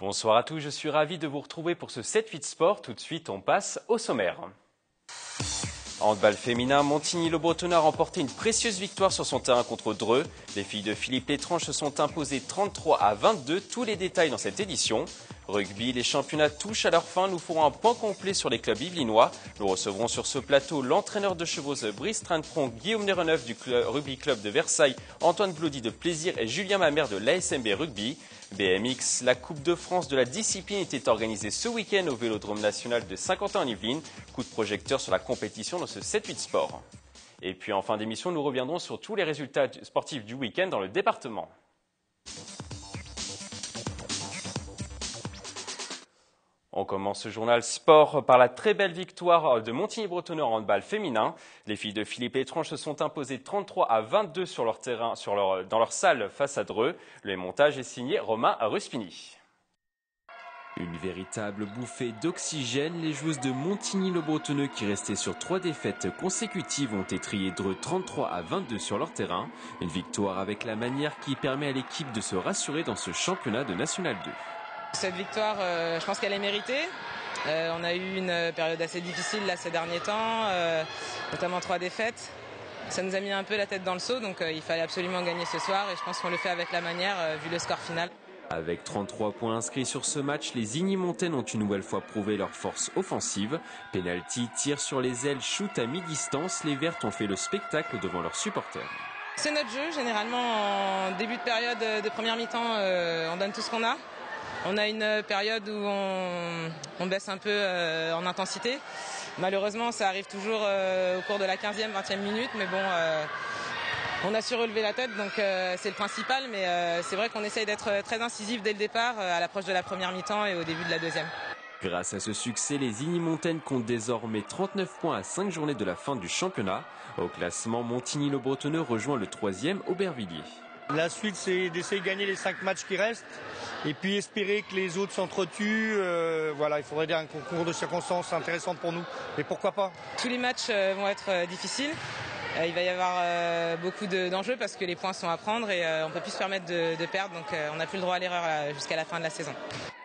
Bonsoir à tous, je suis ravi de vous retrouver pour ce 7-8 Sport. Tout de suite, on passe au sommaire. Handball féminin, Montigny-le-Bretonneux a remporté une précieuse victoire sur son terrain contre Dreux. Les filles de Philippe Létrange se sont imposées 33-22. Tous les détails dans cette édition. Rugby, les championnats touchent à leur fin. Nous ferons un point complet sur les clubs yvelinois. Nous recevrons sur ce plateau l'entraîneur de Chevreuse Brice Trintpronk, Guillaume Nereneuve du Rugby Club de Versailles, Antoine Blody de Plaisir et Julien Mamère de l'ASMB Rugby. BMX, la Coupe de France de la discipline était organisée ce week-end au Vélodrome national de Saint-Quentin-en-Yvelines. Coup de projecteur sur la compétition dans ce 7-8 Sport. Et puis en fin d'émission, nous reviendrons sur tous les résultats sportifs du week-end dans le département. On commence ce journal sport par la très belle victoire de Montigny-Bretonneux en handball féminin. Les filles de Philippe Létrange se sont imposées 33-22 sur leur terrain, dans leur salle face à Dreux. Le montage est signé Romain Ruspini. Une véritable bouffée d'oxygène, les joueuses de Montigny-le-Bretonneux qui restaient sur 3 défaites consécutives ont étrillé Dreux 33-22 sur leur terrain. Une victoire avec la manière qui permet à l'équipe de se rassurer dans ce championnat de National 2. Cette victoire, je pense qu'elle est méritée. On a eu une période assez difficile là, ces derniers temps, notamment 3 défaites. Ça nous a mis un peu la tête dans le seau, donc il fallait absolument gagner ce soir et je pense qu'on le fait avec la manière, vu le score final. Avec 33 points inscrits sur ce match, les Igny-Montaigne ont une nouvelle fois prouvé leur force offensive. Penalty, tir sur les ailes, shoot à mi-distance, les Vertes ont fait le spectacle devant leurs supporters. C'est notre jeu, généralement en début de période de première mi-temps, on donne tout ce qu'on a. On a une période où on baisse un peu en intensité. Malheureusement, ça arrive toujours au cours de la 15e, 20e minute, mais bon, on a su relever la tête, donc c'est le principal, mais c'est vrai qu'on essaye d'être très incisif dès le départ, à l'approche de la première mi-temps et au début de la deuxième. Grâce à ce succès, les Igny-Montaigne comptent désormais 39 points à 5 journées de la fin du championnat. Au classement, Montigny-le-Bretonneux rejoint le 3e Aubervilliers. La suite, c'est d'essayer de gagner les 5 matchs qui restent et puis espérer que les autres s'entretuent. Voilà, il faudrait dire un concours de circonstances intéressant pour nous. Mais pourquoi pas? Tous les matchs vont être difficiles. Il va y avoir beaucoup d'enjeux parce que les points sont à prendre et on ne peut plus se permettre de perdre. Donc on n'a plus le droit à l'erreur jusqu'à la fin de la saison.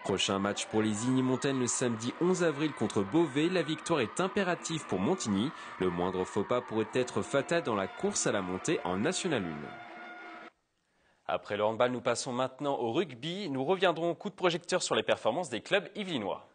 Prochain match pour les Igny-Montaigne le samedi 11 avril contre Beauvais. La victoire est impérative pour Montigny. Le moindre faux pas pourrait être fatal dans la course à la montée en National 1. Après le handball, nous passons maintenant au rugby. Nous reviendrons au coup de projecteur sur les performances des clubs yvelinois.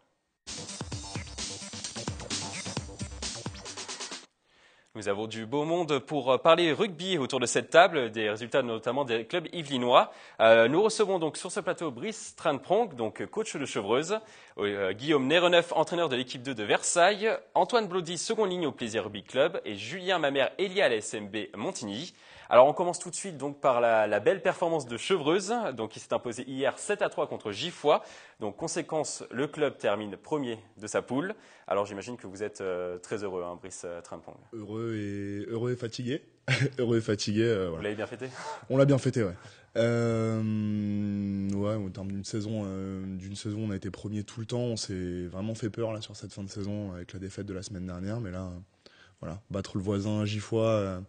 Nous avons du beau monde pour parler rugby autour de cette table, des résultats notamment des clubs yvelinois. Nous recevons donc sur ce plateau Brice Trintpronk, donc coach de Chevreuse, Guillaume Nereneuve, entraîneur de l'équipe 2 de Versailles, Antoine Blody, seconde ligne au Plaisir Rugby Club et Julien Mamère, ailier à la SMB Montigny. Alors on commence tout de suite donc par la belle performance de Chevreuse, donc qui s'est imposé hier 7-3 contre Giffois. Donc conséquence, le club termine premier de sa poule. Alors j'imagine que vous êtes très heureux, hein, Brice Trintpronk. Heureux et fatigué. Heureux et fatigué. Voilà. Vous l'avez bien fêté? On l'a bien fêté, ouais. Ouais, au terme d'une saison, on a été premier tout le temps. On s'est vraiment fait peur là sur cette fin de saison avec la défaite de la semaine dernière, mais là, voilà, battre le voisin Giffois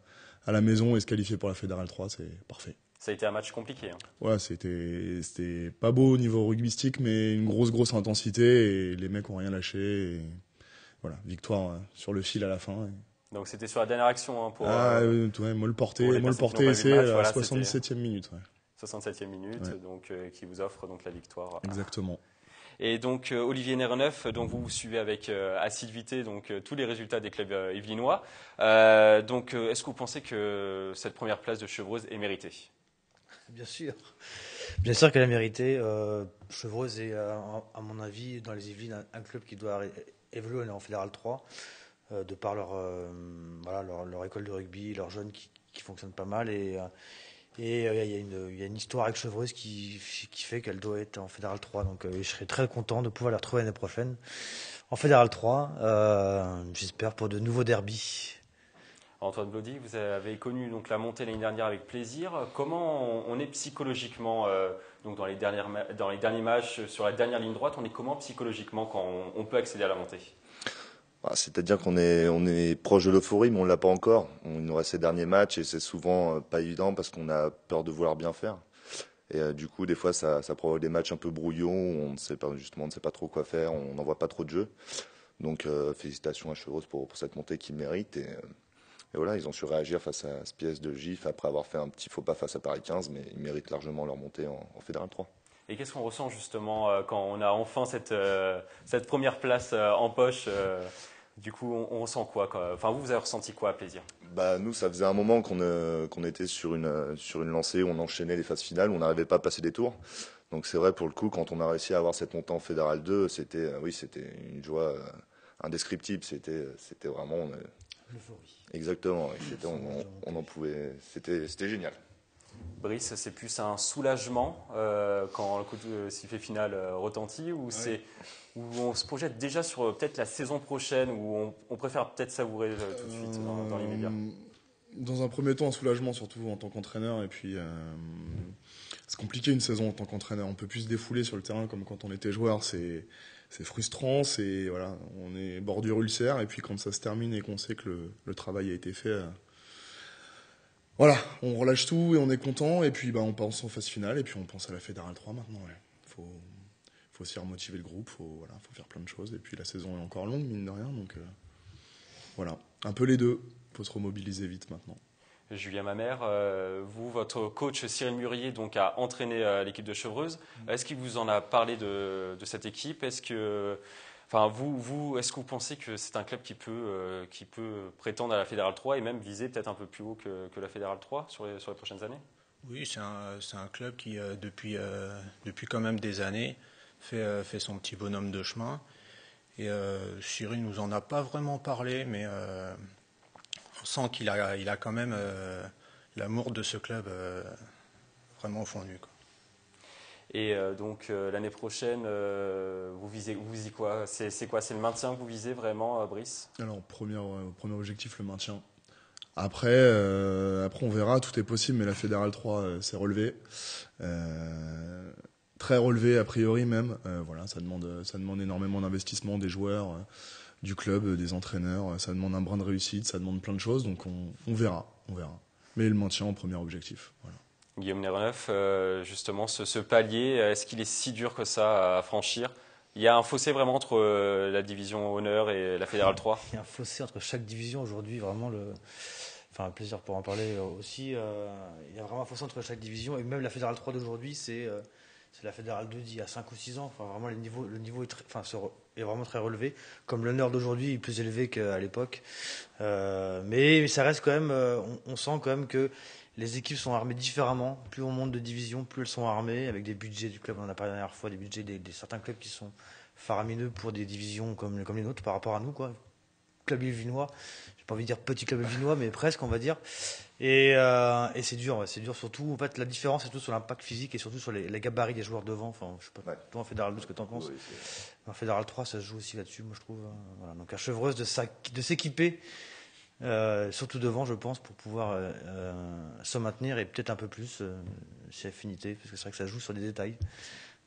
à la maison et se qualifier pour la Fédérale 3, c'est parfait. Ça a été un match compliqué. Hein. Ouais, c'était pas beau au niveau rugbystique, mais une grosse intensité et les mecs ont rien lâché. Et voilà, victoire sur le fil à la fin. Et... Donc c'était sur la dernière action hein, pour. Ouais, Molle porté essai à la 77e minute. Ouais. 67e minute, ouais. Donc qui vous offre donc la victoire. Exactement. Et donc Olivier Nereneuve, donc vous suivez avec assiduité donc tous les résultats des clubs yvelinois. Donc est-ce que vous pensez que cette première place de Chevreuse est méritée? Bien sûr qu'elle est méritée. Chevreuse est, à mon avis, dans les Yvelines, un club qui doit évoluer en Fédéral 3, de par leur école de rugby, leurs jeunes qui fonctionnent pas mal. Et il y a une histoire avec Chevreuse qui fait qu'elle doit être en Fédéral 3. Donc je serais très content de pouvoir la retrouver l'année prochaine en Fédéral 3. J'espère pour de nouveaux derbys. Antoine Blody, vous avez connu donc la montée l'année dernière avec plaisir. Comment on est psychologiquement donc dans les derniers matchs, sur la dernière ligne droite, on est comment psychologiquement quand on peut accéder à la montée? C'est-à-dire qu'on est proche de l'euphorie, mais on ne l'a pas encore. Il nous reste ces derniers matchs et c'est souvent pas évident parce qu'on a peur de vouloir bien faire. Et du coup, des fois, ça provoque des matchs un peu brouillons, où on ne sait pas, justement, on ne sait pas trop quoi faire, on n'en voit pas trop de jeu. Donc, félicitations à Chevreuse pour cette montée qu'ils méritent. Et voilà, ils ont su réagir face à ce pièce de GIF après avoir fait un petit faux pas face à Paris 15, mais ils méritent largement leur montée en Fédéral 3. Et qu'est-ce qu'on ressent justement quand on a enfin cette première place en poche du coup, on ressent quoi? Enfin, vous avez ressenti quoi à plaisir? Bah, nous, ça faisait un moment qu'on était sur une lancée où on enchaînait les phases finales, où on n'arrivait pas à passer des tours. Donc c'est vrai, pour le coup, quand on a réussi à avoir cette montée en Fédéral 2, oui, c'était une joie indescriptible. C'était vraiment... L'euphorie. Exactement, on en pouvait... C'était génial. Brice, c'est plus un soulagement quand le coup de sifflet final retentit, ou où on se projette déjà sur peut-être la saison prochaine, où on préfère peut-être savourer tout de suite dans l'immédiat? Dans un premier temps, un soulagement, surtout en tant qu'entraîneur. Et puis, c'est compliqué une saison en tant qu'entraîneur. On peut plus se défouler sur le terrain comme quand on était joueur. C'est frustrant. Voilà, on est bordure ulcère. Et puis, quand ça se termine et qu'on sait que le travail a été fait, voilà, on relâche tout et on est content. Et puis, on pense en phase finale. Et puis, on pense à la Fédéral 3 maintenant. Ouais. Faut aussi remotiver le groupe. Faut faire plein de choses. Et puis, la saison est encore longue, mine de rien. Donc, voilà, un peu les deux. Il faut se remobiliser vite maintenant. Julien Mamère, vous, votre coach Cyril Murier donc, a entraîné l'équipe de Chevreuse. Est-ce qu'il vous en a parlé de cette équipe? Est-ce que vous pensez que c'est un club qui peut prétendre à la Fédérale 3 et même viser peut-être un peu plus haut que la Fédérale 3 sur les prochaines années? Oui, c'est un club qui, depuis quand même des années, fait son petit bonhomme de chemin. Et Cyril nous en a pas vraiment parlé, mais on sent qu'il a quand même l'amour de ce club vraiment au fond de lui, quoi. Et donc l'année prochaine, vous visez quoi? C'est quoi? C'est le maintien que vous visez vraiment, Brice? Alors, premier objectif, le maintien. Après, on verra, tout est possible, mais la Fédérale 3 s'est relevée. Très relevée, a priori même. Voilà, ça demande énormément d'investissement des joueurs, du club, des entraîneurs. Ça demande un brin de réussite, ça demande plein de choses. Donc, on verra. Mais le maintien en premier objectif. Voilà. Guillaume Nereneuf, justement, ce palier, est-ce qu'il est si dur que ça à franchir? Il y a un fossé vraiment entre la division honneur et la Fédérale 3? Il y a un fossé entre chaque division aujourd'hui, vraiment un plaisir pour en parler aussi. Il y a vraiment un fossé entre chaque division, et même la Fédérale 3 d'aujourd'hui, c'est la Fédérale 2 d'il y a 5 ou 6 ans. Enfin, vraiment, le niveau est vraiment très relevé. Comme l'honneur d'aujourd'hui est plus élevé qu'à l'époque. Mais ça reste quand même, on sent quand même que les équipes sont armées différemment. Plus on monte de division, plus elles sont armées, avec des budgets du club. On en a parlé la dernière fois, des budgets des certains clubs qui sont faramineux pour des divisions comme les nôtres par rapport à nous, quoi. Club ilvinois, j'ai pas envie de dire petit club ilvinois, mais presque, on va dire. Et c'est dur, surtout. En fait, la différence est surtout sur l'impact physique et surtout sur les gabarits des joueurs devant. Enfin, je sais pas, toi en Fédéral 2, ce que t'en penses. Oui, en Fédéral 3, ça se joue aussi là-dessus, moi je trouve. Voilà. Donc à Chevreuse de s'équiper. Surtout devant, je pense, pour pouvoir se maintenir et peut-être un peu plus si affinité, parce que c'est vrai que ça joue sur des détails.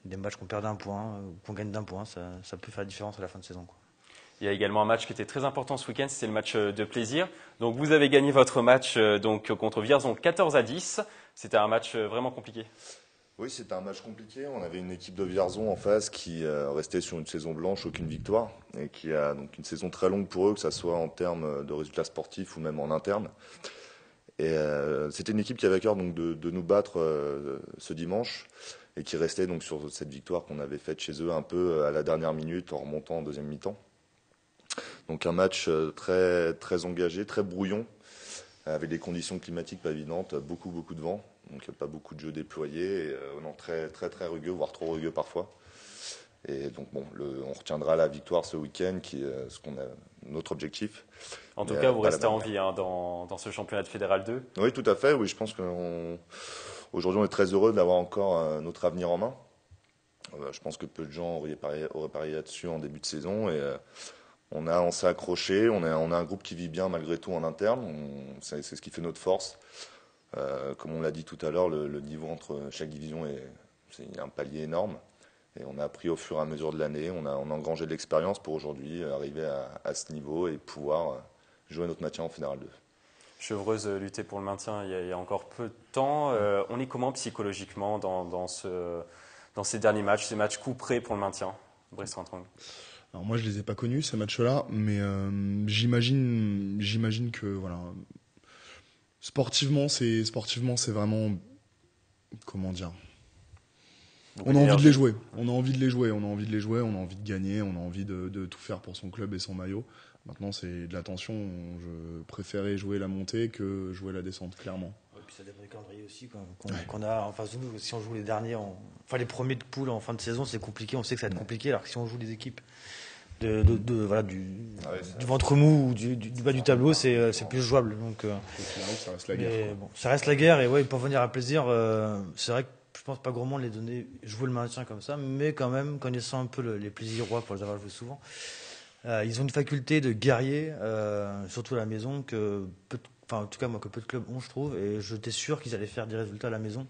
Des matchs qu'on perd d'un point ou qu'on gagne d'un point, ça peut faire la différence à la fin de saison, quoi. Il y a également un match qui était très important ce week-end, c'était le match de plaisir. Donc vous avez gagné votre match contre Vierzon 14-10. C'était un match vraiment compliqué. Oui, c'était un match compliqué. On avait une équipe de Vierzon en face qui restait sur une saison blanche, aucune victoire, et qui a donc une saison très longue pour eux, que ce soit en termes de résultats sportifs ou même en interne. Et c'était une équipe qui avait à cœur donc de nous battre ce dimanche, et qui restait donc sur cette victoire qu'on avait faite chez eux un peu à la dernière minute en remontant en deuxième mi-temps. Donc un match très, très engagé, très brouillon, avec des conditions climatiques pas évidentes, beaucoup de vent. Donc il n'y a pas beaucoup de jeux déployés, et, non, très, très, très rugueux, voire trop rugueux parfois. Et donc on retiendra la victoire ce week-end, qui est notre objectif. En tout cas, vous restez en vie dans ce championnat de Fédéral 2. Oui, tout à fait. Oui, je pense qu'aujourd'hui on est très heureux d'avoir encore notre avenir en main. Je pense que peu de gens auraient parié là-dessus en début de saison, et on s'est accroché. On a un groupe qui vit bien malgré tout en interne. C'est ce qui fait notre force. Comme on l'a dit tout à l'heure, le niveau entre chaque division il y a un palier énorme. Et on a appris au fur et à mesure de l'année. On a engrangé de l'expérience pour aujourd'hui arriver à ce niveau et pouvoir jouer notre maintien en Fédéral 2. Chevreuse lutter pour le maintien il y a encore peu de temps. On est comment psychologiquement dans ces derniers matchs, ces matchs coup près pour le maintien, Brice-Saint-Onge? Alors moi, je les ai pas connus ces matchs-là, mais j'imagine que voilà, sportivement, c'est vraiment, comment dire. On a envie de les jouer, on a envie de gagner, on a envie de tout faire pour son club et son maillot. Maintenant, c'est de la tension. Je préférais jouer la montée que jouer la descente, clairement. Et puis ça dépend du calendrier aussi qu'on a en face de nous. Si on joue les derniers, les premiers de poule en fin de saison, c'est compliqué. On sait que ça va être compliqué. Alors que si on joue les équipes du ventre mou ou du bas du tableau, c'est plus jouable. Donc, ça reste la guerre. Bon, ça reste la guerre et pour venir à plaisir, c'est vrai que je pense pas grand monde les donner jouer le maintien comme ça, mais quand même connaissant un peu les plaisirs rois pour les avoir joués souvent. Ils ont une faculté de guerrier, surtout à la maison, en tout cas moi, que peu de clubs ont, je trouve, et j'étais sûr qu'ils allaient faire des résultats à la maison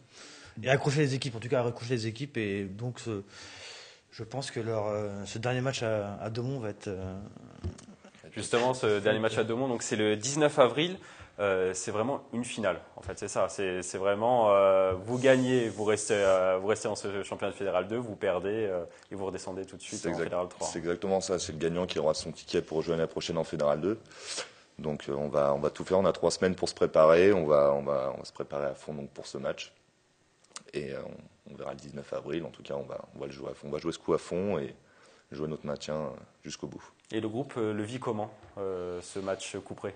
et accrocher les équipes, et donc je pense que ce dernier match à Daumont va être... Justement, ce dernier match à Daumont, donc c'est le 19 avril, c'est vraiment une finale, en fait, c'est ça, c'est vraiment, vous gagnez, vous restez dans ce championnat fédéral 2, vous perdez et vous redescendez tout de suite en fédéral 3. C'est exactement ça, c'est le gagnant qui aura son ticket pour rejoindre la prochaine en fédéral 2. Donc on va tout faire, on a 3 semaines pour se préparer, on va se préparer à fond donc, pour ce match. Et on verra le 19 avril, en tout cas on va le jouer à fond, on va jouer ce coup à fond et jouer notre maintien jusqu'au bout. Et le groupe le vit comment, ce match couperé?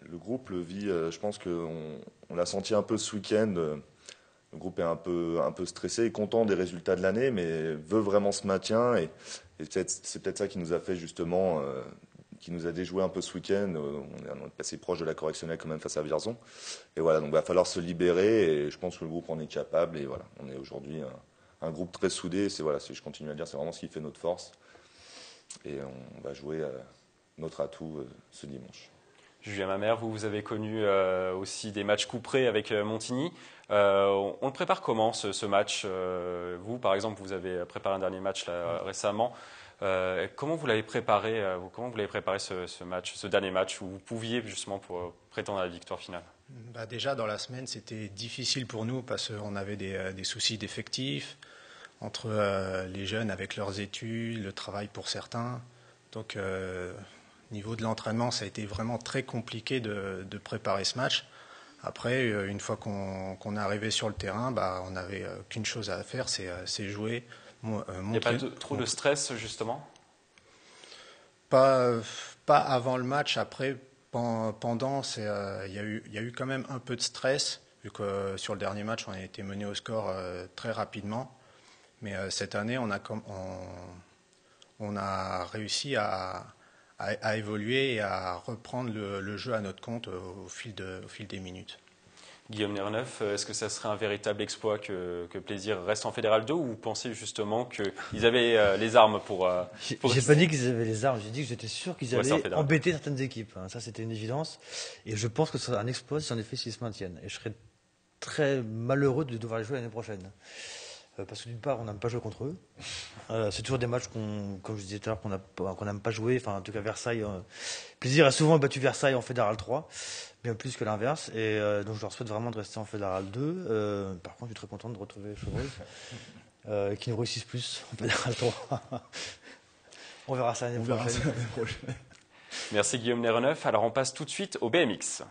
Le groupe le vit, je pense qu'on l'a senti un peu ce week-end. Le groupe est un peu stressé et content des résultats de l'année, mais veut vraiment ce maintien. Et c'est peut-être ça qui nous a fait justement, qui nous a déjoué un peu ce week-end. On est passé proche de la correctionnelle quand même face à Vierzon. Et voilà, donc il va falloir se libérer et je pense que le groupe en est capable. Et voilà, on est aujourd'hui un groupe très soudé. Je continue à le dire, c'est vraiment ce qui fait notre force. Et on va jouer notre atout ce dimanche. Julien Mamère, vous avez connu aussi des matchs couperés avec Montigny. On le prépare comment ce match? Vous, par exemple, vous avez préparé un dernier match là, récemment. Comment vous l'avez préparé ce match, ce dernier match où vous pouviez justement pour prétendre à la victoire finale? Déjà dans la semaine, c'était difficile pour nous parce qu'on avait des soucis d'effectifs entre les jeunes avec leurs études, le travail pour certains. Donc niveau de l'entraînement, ça a été vraiment très compliqué de préparer ce match. Après, une fois qu'on est arrivé sur le terrain, on n'avait qu'une chose à faire, c'est jouer. Il n'y a pas trop de stress, justement? Pas avant le match. Après, pendant, il y a eu quand même un peu de stress, vu que sur le dernier match, on a été mené au score très rapidement. Mais cette année, on a réussi à évoluer et à reprendre le jeu à notre compte au fil des minutes. Guillaume Nerenneuf, est-ce que ça serait un véritable exploit que Plaisir reste en Fédéral 2 ou vous pensez justement qu'ils avaient les armes pour J'ai pas dit qu'ils avaient les armes, j'ai dit que j'étais sûr qu'ils allaient embêter certaines équipes. Ça, c'était une évidence. Et je pense que ce serait un exploit si en effet s'ils se maintiennent. Et je serais très malheureux de devoir les jouer l'année prochaine. Parce que d'une part, on n'aime pas jouer contre eux. C'est toujours des matchs, comme je disais tout à l'heure, qu'on n'aime pas jouer. Enfin, en tout cas, Versailles. Plaisir a souvent battu Versailles en Fédéral 3, bien plus que l'inverse. Et donc, je leur souhaite vraiment de rester en Fédéral 2. Par contre, je suis très content de retrouver Chevreuse, qui nous réussissent plus en Fédéral 3. On verra ça l'année prochaine. Merci Guillaume Nerenneuf. Alors, on passe tout de suite au BMX.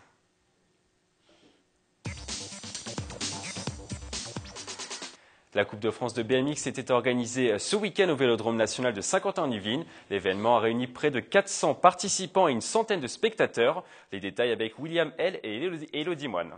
La Coupe de France de BMX était organisée ce week-end au Vélodrome national de Saint-Quentin-en-Yvelines. L'événement a réuni près de 400 participants et une centaine de spectateurs. Les détails avec William L. et Élodie Moine.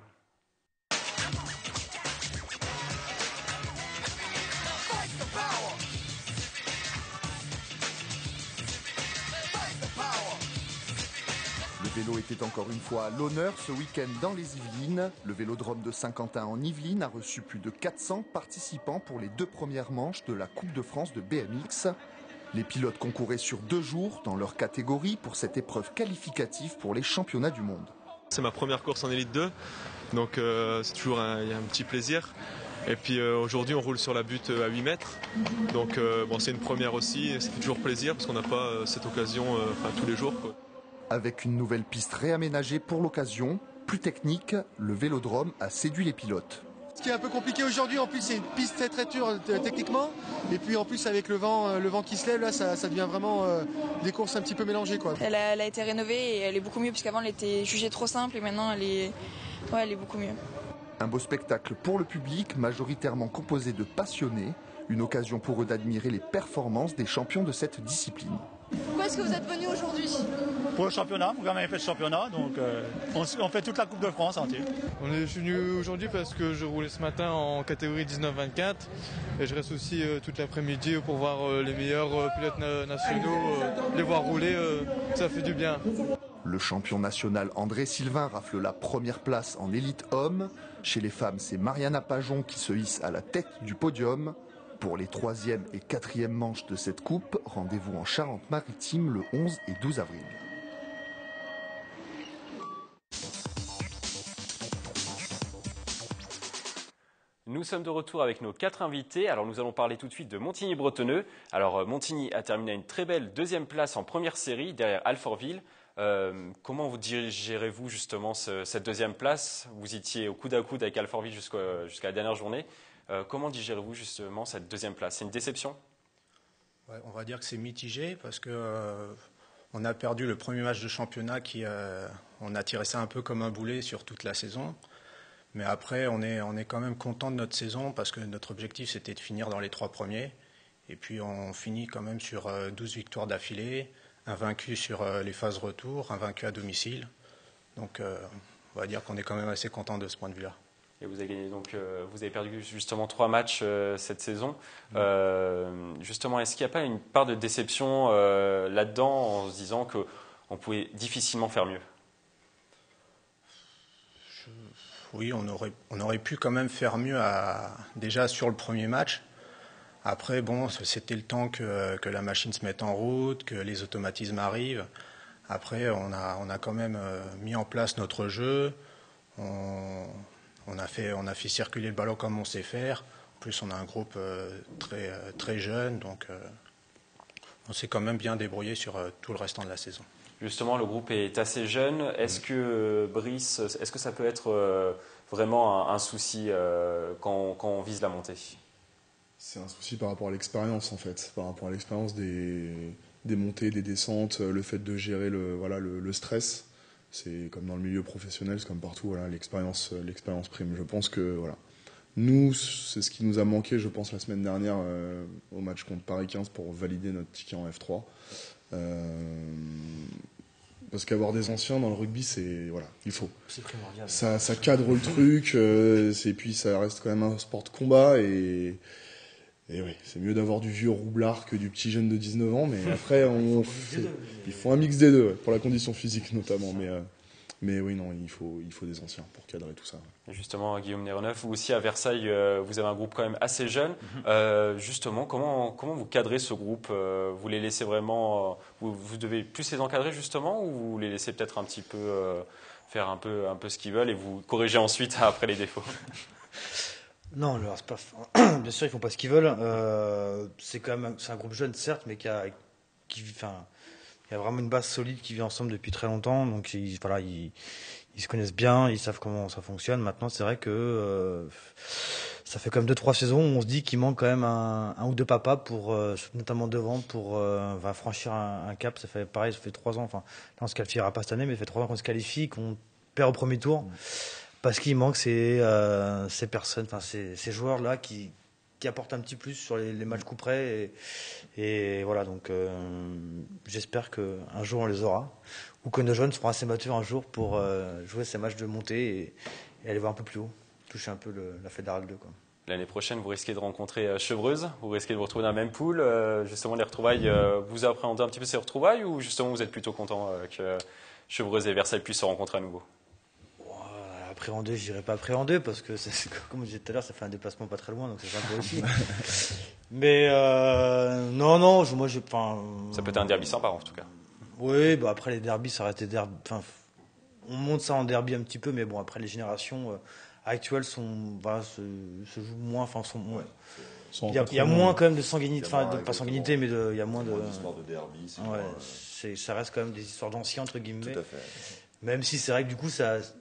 Le vélo était encore une fois à l'honneur ce week-end dans les Yvelines. Le Vélodrome de Saint-Quentin en Yvelines a reçu plus de 400 participants pour les 2 premières manches de la Coupe de France de BMX. Les pilotes concouraient sur 2 jours dans leur catégorie pour cette épreuve qualificative pour les championnats du monde. C'est ma première course en Élite 2, donc c'est toujours il y a un petit plaisir. Et puis aujourd'hui on roule sur la butte à 8 mètres, donc c'est une première aussi, et ça fait toujours plaisir parce qu'on n'a pas cette occasion tous les jours, quoi. Avec une nouvelle piste réaménagée pour l'occasion, plus technique, le vélodrome a séduit les pilotes. Ce qui est un peu compliqué aujourd'hui, en plus c'est une piste très dure techniquement, et puis en plus avec le vent qui se lève, là ça devient vraiment des courses un petit peu mélangées, quoi. Elle a été rénovée et elle est beaucoup mieux, puisqu'avant elle était jugée trop simple et maintenant elle est beaucoup mieux. Un beau spectacle pour le public, majoritairement composé de passionnés, une occasion pour eux d'admirer les performances des champions de cette discipline. Pourquoi est-ce que vous êtes venu aujourd'hui ? Pour le championnat, pour gagner le championnat, donc on fait toute la Coupe de France entière. Je suis venu aujourd'hui parce que je roulais ce matin en catégorie 19-24 et je reste aussi toute l'après-midi pour voir les meilleurs pilotes nationaux, les voir rouler, ça fait du bien. Le champion national André Sylvain rafle la première place en élite homme. Chez les femmes, c'est Mariana Pajon qui se hisse à la tête du podium. Pour les 3e et 4e manches de cette coupe, rendez-vous en Charente-Maritime le 11 et 12 avril. Nous sommes de retour avec nos 4 invités. Alors nous allons parler tout de suite de Montigny-Bretonneux. Alors Montigny a terminé à une très belle 2e place en première série derrière Alfortville. Comment vous digérez-vous justement cette 2e place? Vous étiez au coude à coude avec Alfortville jusqu'à la dernière journée. Comment digérez-vous justement cette 2e place? C'est une déception? Ouais, on va dire que c'est mitigé parce que on a perdu le premier match de championnat on a tiré ça un peu comme un boulet sur toute la saison. Mais après, on est quand même content de notre saison parce que notre objectif, c'était de finir dans les 3 premiers. Et puis, on finit quand même sur 12 victoires d'affilée, un vaincu sur les phases retour, un vaincu à domicile. Donc, on va dire qu'on est quand même assez content de ce point de vue-là. Et vous avez gagné, donc vous avez perdu justement 3 matchs cette saison. Justement, est-ce qu'il n'y a pas une part de déception là-dedans en se disant qu'on pouvait difficilement faire mieux? Oui, on aurait pu quand même faire mieux déjà sur le premier match. Après, bon, c'était le temps que la machine se mette en route, que les automatismes arrivent. Après, on a quand même mis en place notre jeu. On a fait circuler le ballon comme on sait faire. En plus, on a un groupe très jeune, donc on s'est quand même bien débrouillé sur tout le restant de la saison. Justement, le groupe est assez jeune. Est-ce que Brice, est-ce que ça peut être vraiment un souci quand on vise la montée? C'est un souci par rapport à l'expérience en fait, par rapport à l'expérience des montées, des descentes, le fait de gérer le stress. C'est comme dans le milieu professionnel, c'est comme partout, voilà, l'expérience prime. Je pense que voilà. Nous, c'est ce qui nous a manqué, je pense, la semaine dernière au match contre Paris 15 pour valider notre ticket en F3. Parce qu'avoir des anciens dans le rugby, c'est voilà, il faut. C'est primordial. Ça cadre le truc, et puis ça reste quand même un sport de combat et oui, c'est mieux d'avoir du vieux roublard que du petit jeune de 19 ans, mais après il faut un mix des deux, ouais, pour la condition physique notamment, mais oui non, il faut des anciens pour cadrer tout ça. Et justement, Guillaume Néreneuf, vous aussi à Versailles, vous avez un groupe quand même assez jeune. Justement, comment vous cadrez ce groupe? Vous les laissez vraiment, vous devez plus les encadrer justement, ou vous les laissez peut-être un petit peu faire un peu ce qu'ils veulent et vous corrigez ensuite après les défauts? Non, c'est pas. Bien sûr, ils font pas ce qu'ils veulent. C'est un groupe jeune certes, mais qui a vraiment une base solide qui vit ensemble depuis très longtemps. Donc ils se connaissent bien, ils savent comment ça fonctionne. Maintenant, c'est vrai que ça fait quand même 2-3 saisons où on se dit qu'il manque quand même un ou deux papas pour, notamment devant, pour franchir un cap. Ça fait 3 ans. Enfin, là, on se qualifiera pas cette année, mais ça fait 3 ans qu'on se qualifie, qu'on perd au premier tour. Parce qu'il manque ces personnes, ces joueurs-là qui apportent un petit plus sur les matchs coup près. Et voilà, donc j'espère qu'un jour on les aura. Ou que nos jeunes seront assez matures un jour pour jouer ces matchs de montée et aller voir un peu plus haut. Toucher un peu la Fédérale 2, quoi. L'année prochaine, vous risquez de rencontrer Chevreuse, vous risquez de vous retrouver dans la même poule. Justement, les retrouvailles, vous appréhendez un petit peu ces retrouvailles ou justement vous êtes plutôt content que Chevreuse et Versailles puissent se rencontrer à nouveau? Appréhender, je dirais pas appréhender parce que comme je disais tout à l'heure, ça fait un déplacement pas très loin, donc c'est sympa aussi. Mais non, moi j'ai pas. Ça peut être un derby sympa en tout cas. Oui, après les derbys, ça reste des derbys. On monte ça en derby un petit peu, mais bon, après les générations actuelles se jouent moins, Il y a moins quand même de sanguinité, enfin pas sanguinité, mais il y a moins de. D'histoire de derby. Ça reste quand même des histoires d'anciens entre guillemets. Tout à fait. Même si c'est vrai que du coup,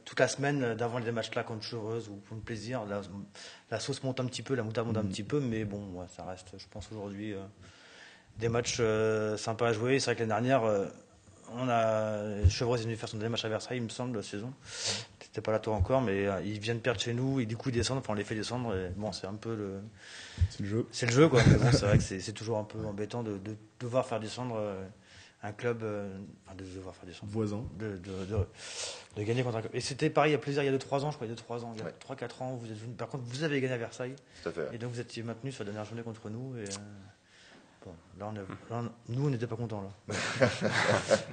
toute la semaine d'avant les matchs-là contre Chevreuse ou pour le plaisir, la sauce monte un petit peu, la moutarde monte un petit peu, mais bon, ça reste, je pense aujourd'hui, des matchs sympas à jouer. C'est vrai que l'année dernière, Chevreuse est venu faire son dernier match à Versailles, il me semble, la saison. C'était pas là toi encore, mais ils viennent perdre chez nous et du coup ils descendent. Enfin, on les fait descendre. Et bon, c'est un peu C'est le jeu. C'est le jeu, quoi. Mais bon, c'est vrai que c'est toujours un peu embêtant de devoir faire descendre un club, de devoir faire descendre. Voisin. De gagner contre un club. Et c'était pareil, il y a plusieurs, il y a 2-3 ans, je crois, il y a 2-3 ans, il y a 3-4 ans, vous êtes venu. Par contre, vous avez gagné à Versailles. Tout à fait. Et donc vous étiez maintenu sur la dernière journée contre nous. Et, bon, là, nous, on n'était pas contents, là.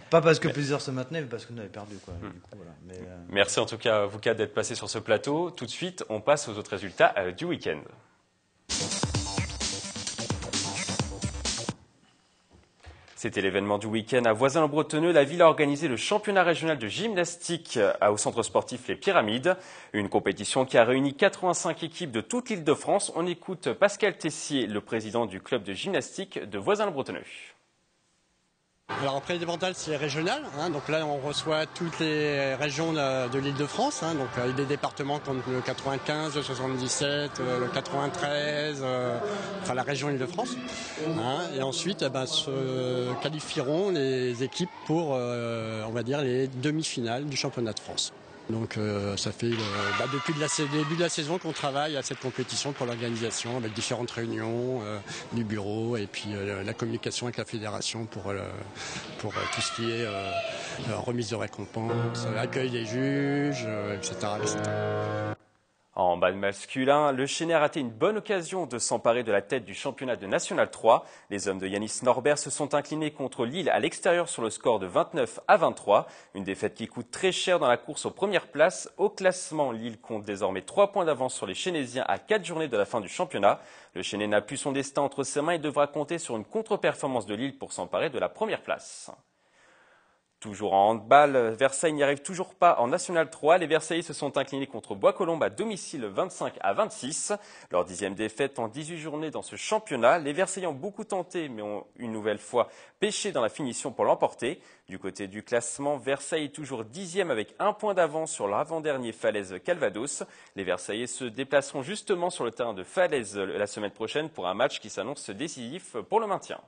Pas parce que plusieurs se maintenaient, mais parce que nous avait perdu, quoi. Du coup, voilà. Mais, Merci en tout cas à vous quatre d'être passés sur ce plateau. Tout de suite, on passe aux autres résultats du week-end. C'était l'événement du week-end à Voisins-le-Bretonneux. La ville a organisé le championnat régional de gymnastique au centre sportif Les Pyramides. Une compétition qui a réuni 85 équipes de toute l'île de France. On écoute Pascal Tessier, le président du club de gymnastique de Voisins-le-Bretonneux. Alors après les départementales, c'est régional, donc là on reçoit toutes les régions de l'île de France, donc des départements comme le 95, le 77, le 93, enfin la région Île-de-France. Et ensuite se qualifieront les équipes pour, on va dire, les demi-finales du championnat de France. Donc ça fait depuis le début de la saison qu'on travaille à cette compétition pour l'organisation avec différentes réunions du bureau et puis la communication avec la fédération pour tout ce qui est remise de récompenses, accueil des juges, etc. En bal masculin, le Chénet a raté une bonne occasion de s'emparer de la tête du championnat de National 3. Les hommes de Yanis Norbert se sont inclinés contre Lille à l'extérieur sur le score de 29-23. Une défaite qui coûte très cher dans la course aux premières places. Au classement, Lille compte désormais 3 points d'avance sur les Chénésiens à 4 journées de la fin du championnat. Le Chénet n'a plus son destin entre ses mains et devra compter sur une contre-performance de Lille pour s'emparer de la première place. Toujours en handball, Versailles n'y arrive toujours pas en National 3. Les Versaillais se sont inclinés contre Bois-Colombes à domicile 25-26. Leur 10e défaite en 18 journées dans ce championnat. Les Versaillais ont beaucoup tenté, mais ont une nouvelle fois pêché dans la finition pour l'emporter. Du côté du classement, Versailles est toujours 10e avec 1 point d'avance sur l'avant-dernier Falaise Calvados. Les Versaillais se déplaceront justement sur le terrain de Falaise la semaine prochaine pour un match qui s'annonce décisif pour le maintien.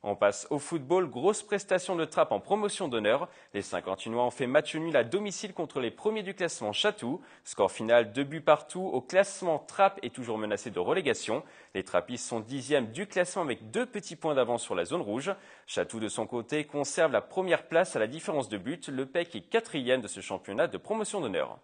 On passe au football, grosse prestation de Trappes en promotion d'honneur. Les 51ois ont fait match nul à domicile contre les premiers du classement Chatou. Score final 2 buts partout. Au classement, Trappes est toujours menacé de relégation. Les Trappistes sont 10e du classement avec 2 petits points d'avance sur la zone rouge. Chatou de son côté conserve la première place à la différence de but. Le PEC est 4e de ce championnat de promotion d'honneur.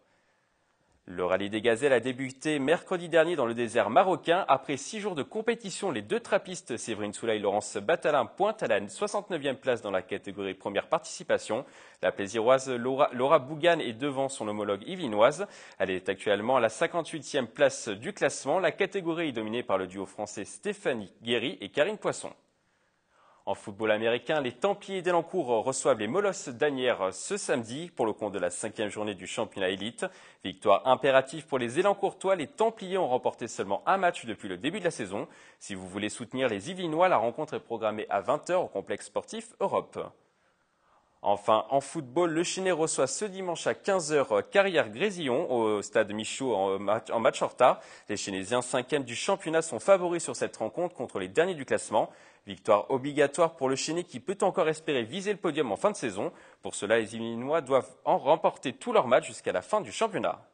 Le rallye des gazelles a débuté mercredi dernier dans le désert marocain. Après 6 jours de compétition, les 2 trappistes Séverine Soula et Laurence Batalin pointent à la 69e place dans la catégorie première participation. La plaisiroise Laura Bougan est devant son homologue yvelinoise. Elle est actuellement à la 58e place du classement. La catégorie est dominée par le duo français Stéphanie Guéry et Karine Poisson. En football américain, les Templiers d'Elancourt reçoivent les Molosses d'Asnières ce samedi pour le compte de la 5e journée du championnat élite. Victoire impérative pour les Élancourtois. Les Templiers ont remporté seulement un match depuis le début de la saison. Si vous voulez soutenir les Yvelinois, la rencontre est programmée à 20h au complexe sportif Europe. Enfin, en football, le Chénet reçoit ce dimanche à 15h Carrière-Grésillon au stade Michaud en match en retard. Les Chénésiens 5e du championnat sont favoris sur cette rencontre contre les derniers du classement. Victoire obligatoire pour le Chénet qui peut encore espérer viser le podium en fin de saison. Pour cela, les Yvelinois doivent en remporter tous leurs matchs jusqu'à la fin du championnat.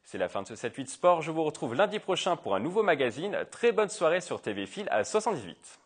C'est la fin de ce 7-8 Sport. Je vous retrouve lundi prochain pour un nouveau magazine. Très bonne soirée sur TV Fil à 78.